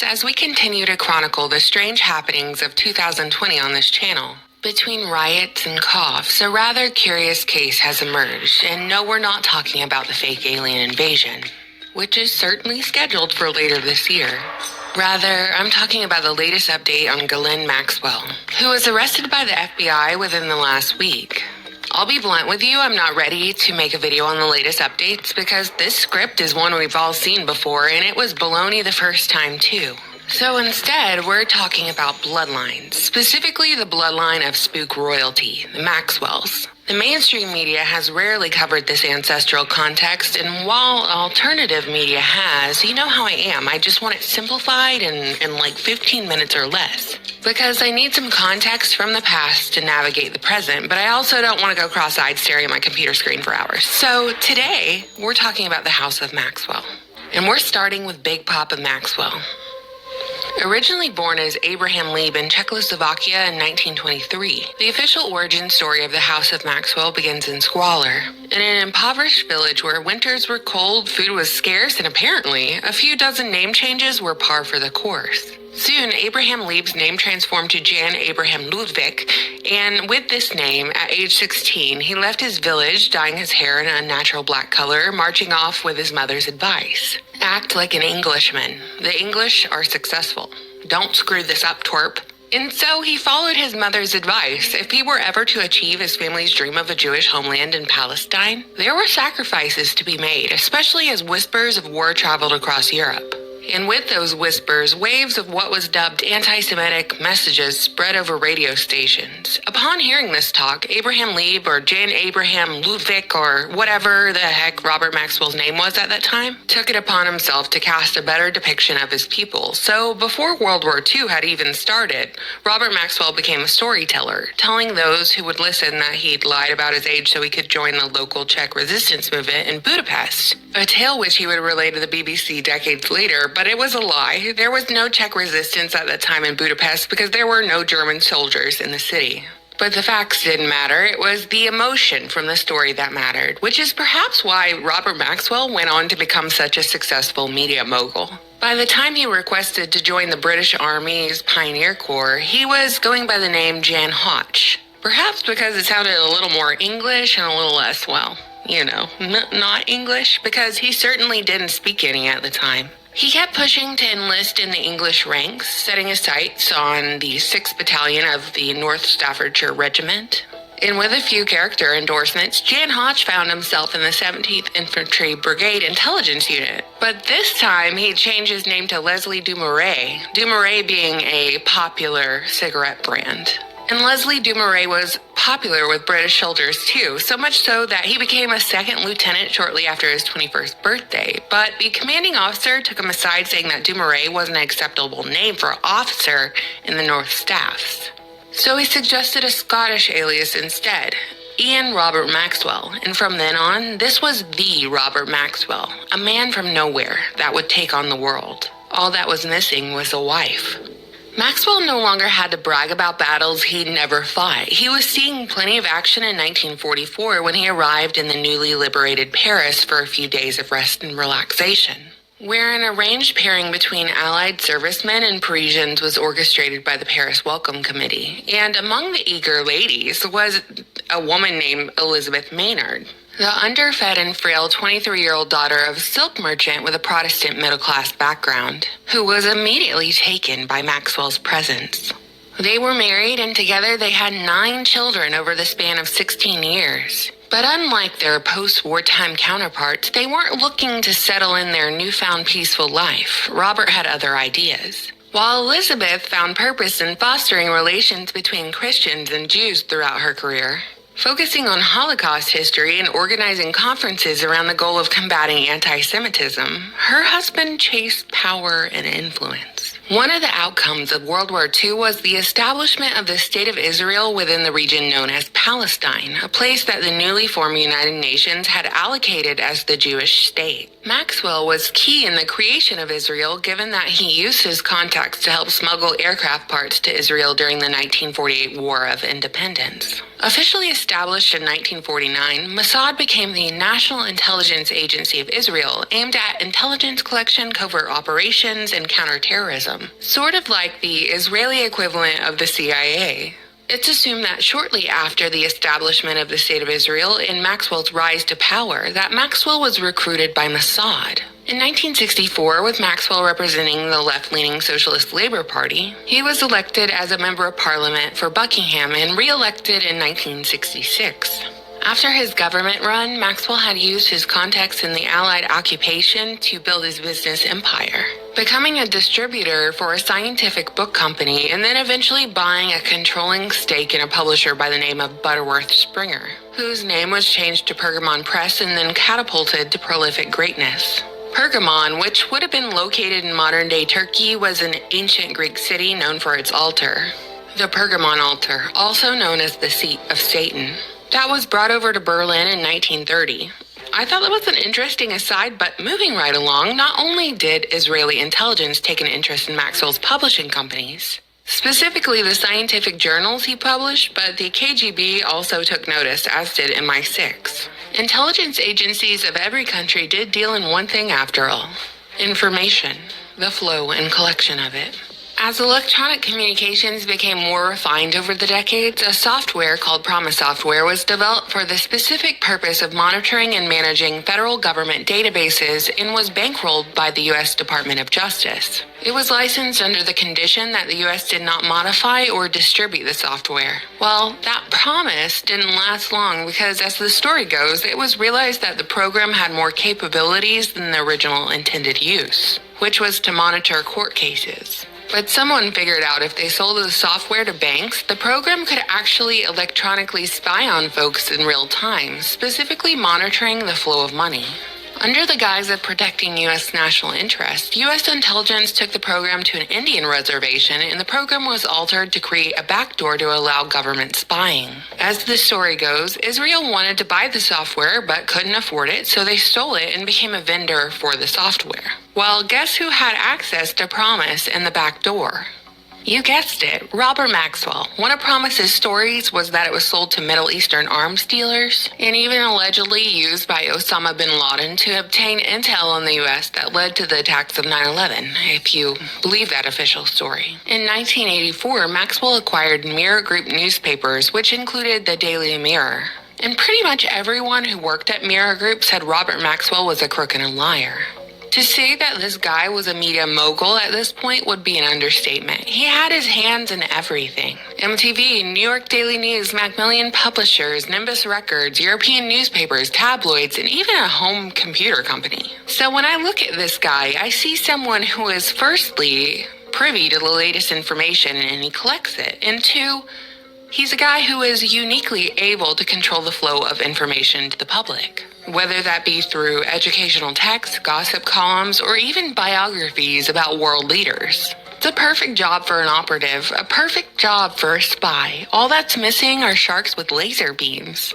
us as we continue to chronicle the strange happenings of 2020 on this channel. Between riots and coughs, a rather curious case has emerged, and no, we're not talking about the fake alien invasion, which is certainly scheduled for later this year. Rather, I'm talking about the latest update on Ghilaine Maxwell, who was arrested by the FBI within the last week. I'll be blunt with you, I'm not ready to make a video on the latest updates because this script is one we've all seen before and it was baloney the first time too. So instead, we're talking about bloodlines, specifically the bloodline of spook royalty, the Maxwells. The mainstream media has rarely covered this ancestral context, and while alternative media has, you know how I am. I just want it simplified in like 15 minutes or less. Because I need some context from the past to navigate the present, but I also don't want to go cross-eyed staring at my computer screen for hours. So today, we're talking about the House of Maxwell. And we're starting with Big Papa Maxwell. Originally born as Abraham Lieb in Czechoslovakia in 1923, the official origin story of the House of Maxwell begins in squalor. In an impoverished village where winters were cold, food was scarce, and apparently, a few dozen name changes were par for the course. Soon, Abraham Lieb's name transformed to Jan Abraham Ludwig, and with this name, at age 16, he left his village, dyeing his hair an unnatural black color, marching off with his mother's advice. Act like an Englishman. The English are successful. Don't screw this up, twerp. And so he followed his mother's advice. If he were ever to achieve his family's dream of a Jewish homeland in Palestine, there were sacrifices to be made, especially as whispers of war traveled across Europe. And with those whispers, waves of what was dubbed anti-Semitic messages spread over radio stations. Upon hearing this talk, Abraham Lieb or Jan Abraham Ludwig or whatever the heck Robert Maxwell's name was at that time, took it upon himself to cast a better depiction of his people. So before World War II had even started, Robert Maxwell became a storyteller, telling those who would listen that he'd lied about his age so he could join the local Czech resistance movement in Budapest. A tale which he would relay to the BBC decades later, but it was a lie. There was no Czech resistance at that time in Budapest because there were no German soldiers in the city. But the facts didn't matter. It was the emotion from the story that mattered, which is perhaps why Robert Maxwell went on to become such a successful media mogul. By the time he requested to join the British Army's Pioneer Corps, he was going by the name Jan Hotch. Perhaps because it sounded a little more English and a little less, well, you know, not English, because he certainly didn't speak any at the time. He kept pushing to enlist in the English ranks, setting his sights on the 6th Battalion of the North Staffordshire Regiment. And with a few character endorsements, Jan Hotch found himself in the 17th Infantry Brigade Intelligence Unit. But this time, he changed his name to Leslie Dumouriez, Dumouriez being a popular cigarette brand. And Leslie Dumouriez was popular with British soldiers too, so much so that he became a second lieutenant shortly after his 21st birthday. But the commanding officer took him aside saying that Dumouriez wasn't an acceptable name for officer in the North Staffs. So he suggested a Scottish alias instead, Ian Robert Maxwell, and from then on, this was the Robert Maxwell, a man from nowhere that would take on the world. All that was missing was a wife. Maxwell no longer had to brag about battles he'd never fought. He was seeing plenty of action in 1944 when he arrived in the newly liberated Paris for a few days of rest and relaxation, where an arranged pairing between Allied servicemen and Parisians was orchestrated by the Paris Welcome Committee. And among the eager ladies was a woman named Elizabeth Maynard, the underfed and frail 23-year-old daughter of a silk merchant with a Protestant middle-class background, who was immediately taken by Maxwell's presence. They were married, and together they had 9 children over the span of 16 years. But unlike their post-wartime counterparts, they weren't looking to settle in their newfound peaceful life. Robert had other ideas. While Elizabeth found purpose in fostering relations between Christians and Jews throughout her career, focusing on Holocaust history and organizing conferences around the goal of combating anti-Semitism, her husband chased power and influence. One of the outcomes of World War II was the establishment of the State of Israel within the region known as Palestine, a place that the newly formed United Nations had allocated as the Jewish state. Maxwell was key in the creation of Israel, given that he used his contacts to help smuggle aircraft parts to Israel during the 1948 War of Independence. Officially established in 1949, Mossad became the National Intelligence Agency of Israel, aimed at intelligence collection, covert operations, and counterterrorism, sort of like the Israeli equivalent of the CIA. It's assumed that shortly after the establishment of the State of Israel and Maxwell's rise to power, that Maxwell was recruited by Mossad. In 1964, with Maxwell representing the left-leaning Socialist Labor Party, he was elected as a member of parliament for Buckingham and re-elected in 1966. After his government run, Maxwell had used his contacts in the Allied occupation to build his business empire, becoming a distributor for a scientific book company and then eventually buying a controlling stake in a publisher by the name of Butterworth Springer, whose name was changed to Pergamon Press and then catapulted to prolific greatness. Pergamon, which would have been located in modern-day Turkey, was an ancient Greek city known for its altar, the Pergamon altar, also known as the seat of Satan. That was brought over to Berlin in 1930. I thought that was an interesting aside, but moving right along, not only did Israeli intelligence take an interest in Maxwell's publishing companies, specifically the scientific journals he published, but the KGB also took notice, as did MI6. Intelligence agencies of every country did deal in one thing after all: information, the flow and collection of it. As electronic communications became more refined over the decades, a software called Promise software was developed for the specific purpose of monitoring and managing federal government databases and was bankrolled by the U.S. Department of Justice. It was licensed under the condition that the U.S. did not modify or distribute the software. Well, that promise didn't last long because, as the story goes, it was realized that the program had more capabilities than the original intended use, which was to monitor court cases. But someone figured out if they sold the software to banks, the program could actually electronically spy on folks in real time, specifically monitoring the flow of money. Under the guise of protecting U.S. national interest, U.S. intelligence took the program to an Indian reservation, and the program was altered to create a backdoor to allow government spying. As the story goes, Israel wanted to buy the software but couldn't afford it, so they stole it and became a vendor for the software. Well, guess who had access to Promise and the backdoor? You guessed it, Robert Maxwell. One of Promise's stories was that it was sold to Middle Eastern arms dealers and even allegedly used by Osama bin Laden to obtain intel on the U.S. that led to the attacks of 9/11, if you believe that official story. In 1984, Maxwell acquired Mirror Group newspapers, which included the Daily Mirror. And pretty much everyone who worked at Mirror Group said Robert Maxwell was a crook and a liar. To say that this guy was a media mogul at this point would be an understatement. He had his hands in everything. MTV, New York Daily News, Macmillan Publishers, Nimbus Records, European newspapers, tabloids, and even a home computer company. So when I look at this guy, I see someone who is firstly privy to the latest information and he collects it. And two, he's a guy who is uniquely able to control the flow of information to the public, whether that be through educational texts, gossip columns, or even biographies about world leaders. It's a perfect job for an operative, a perfect job for a spy. All that's missing are sharks with laser beams.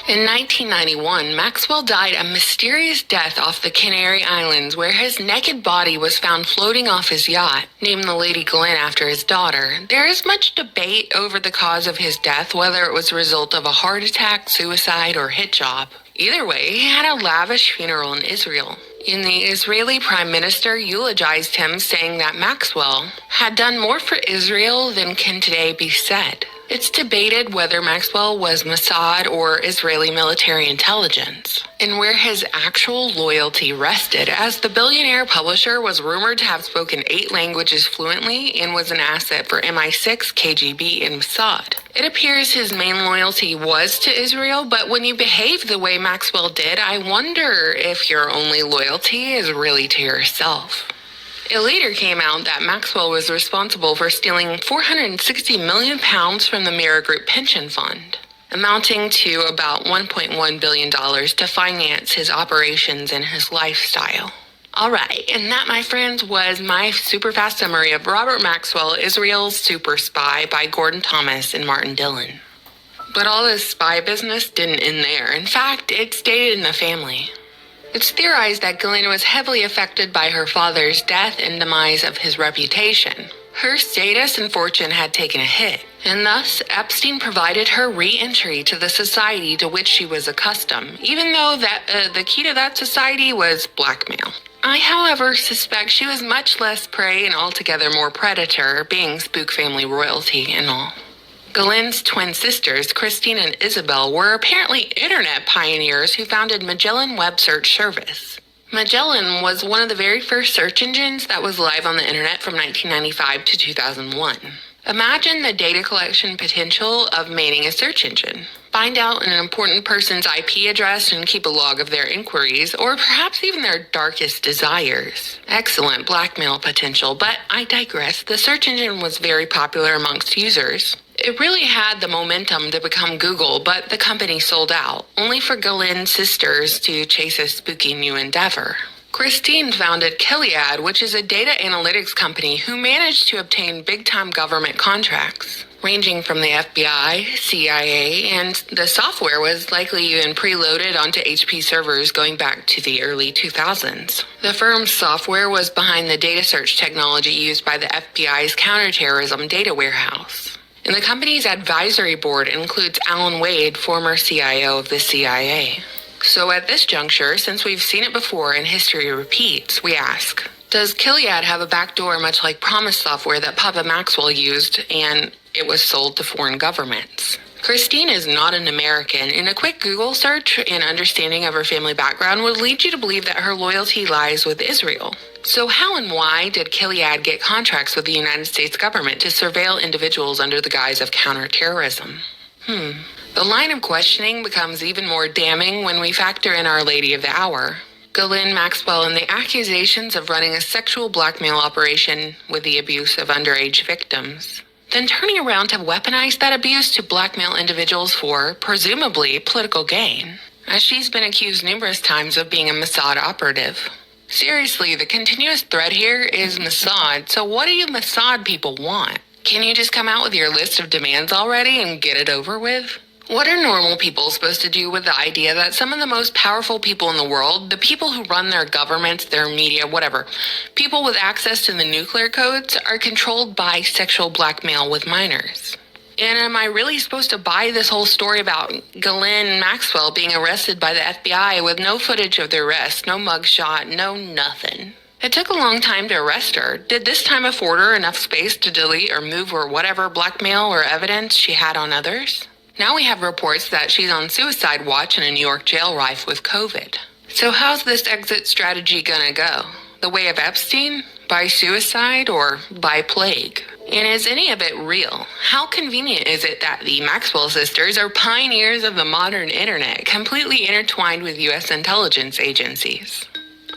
In 1991, Maxwell died a mysterious death off the Canary Islands, where his naked body was found floating off his yacht, named the Lady Ghilaine after his daughter. There is much debate over the cause of his death, whether it was a result of a heart attack, suicide, or hit job. Either way, he had a lavish funeral in Israel. And the Israeli Prime Minister eulogized him, saying that Maxwell had done more for Israel than can today be said. It's debated whether Maxwell was Mossad or Israeli military intelligence, and where his actual loyalty rested, as the billionaire publisher was rumored to have spoken 8 languages fluently and was an asset for MI6, KGB, and Mossad. It appears his main loyalty was to Israel, but when you behave the way Maxwell did, I wonder if your only loyalty is really to yourself. It later came out that Maxwell was responsible for stealing £460 million from the Mirror Group pension fund, amounting to about $1.1 billion to finance his operations and his lifestyle. Alright, and that, my friends, was my super fast summary of Robert Maxwell, Israel's Super Spy by Gordon Thomas and Martin Dillon. But all this spy business didn't end there. In fact, it stayed in the family. It's theorized that Ghilaine was heavily affected by her father's death and demise of his reputation. Her status and fortune had taken a hit, and thus Epstein provided her re-entry to the society to which she was accustomed, even though the key to that society was blackmail. I, however, suspect she was much less prey and altogether more predator, being spook family royalty and all. Ghislaine's twin sisters, Christine and Isabel, were apparently internet pioneers who founded Magellan Web Search Service. Magellan was one of the very first search engines that was live on the internet from 1995 to 2001. Imagine the data collection potential of manning a search engine. Find out an important person's IP address and keep a log of their inquiries, or perhaps even their darkest desires. Excellent blackmail potential, but I digress. The search engine was very popular amongst users. It really had the momentum to become Google, but the company sold out, only for Ghislaine's sisters to chase a spooky new endeavor. Christine founded Gilead, which is a data analytics company who managed to obtain big-time government contracts, ranging from the FBI, CIA, and the software was likely even preloaded onto HP servers going back to the early 2000s. The firm's software was behind the data search technology used by the FBI's counterterrorism data warehouse. And the company's advisory board includes Alan Wade, former CIO of the CIA. So at this juncture, since we've seen it before and history repeats, we ask, does Gilead have a backdoor much like Promise software that Papa Maxwell used and it was sold to foreign governments? Christine is not an American, and a quick Google search and understanding of her family background would lead you to believe that her loyalty lies with Israel. So how and why did Gilead get contracts with the United States government to surveil individuals under the guise of counterterrorism? The line of questioning becomes even more damning when we factor in Our Lady of the Hour, Ghislaine Maxwell, and the accusations of running a sexual blackmail operation with the abuse of underage victims. Then turning around to weaponize that abuse to blackmail individuals for, presumably, political gain, as she's been accused numerous times of being a Mossad operative. Seriously, the continuous thread here is Mossad, so what do you Mossad people want? Can you just come out with your list of demands already and get it over with? What are normal people supposed to do with the idea that some of the most powerful people in the world, the people who run their governments, their media, whatever, people with access to the nuclear codes, are controlled by sexual blackmail with minors? And am I really supposed to buy this whole story about Ghislaine Maxwell being arrested by the FBI with no footage of the arrest, no mugshot, no nothing? It took a long time to arrest her. Did this time afford her enough space to delete or move or whatever blackmail or evidence she had on others? Now we have reports that she's on suicide watch in a New York jail rife with COVID. So how's this exit strategy gonna go? The way of Epstein? By suicide or by plague? And is any of it real? How convenient is it that the Maxwell sisters are pioneers of the modern internet, completely intertwined with U.S. intelligence agencies?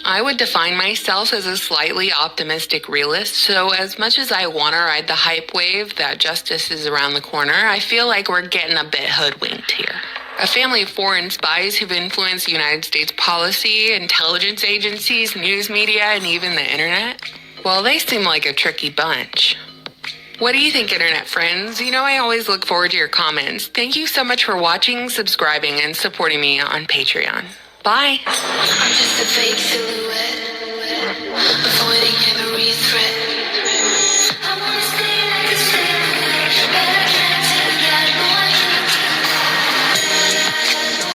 I would define myself as a slightly optimistic realist, so as much as I want to ride the hype wave that justice is around the corner, I feel like we're getting a bit hoodwinked here. A family of foreign spies who've influenced United States policy, intelligence agencies, news media, and even the internet? Well, they seem like a tricky bunch. What do you think, internet friends? You know I always look forward to your comments. Thank you so much for watching, subscribing, and supporting me on Patreon. Bye. I'm just a fake silhouette.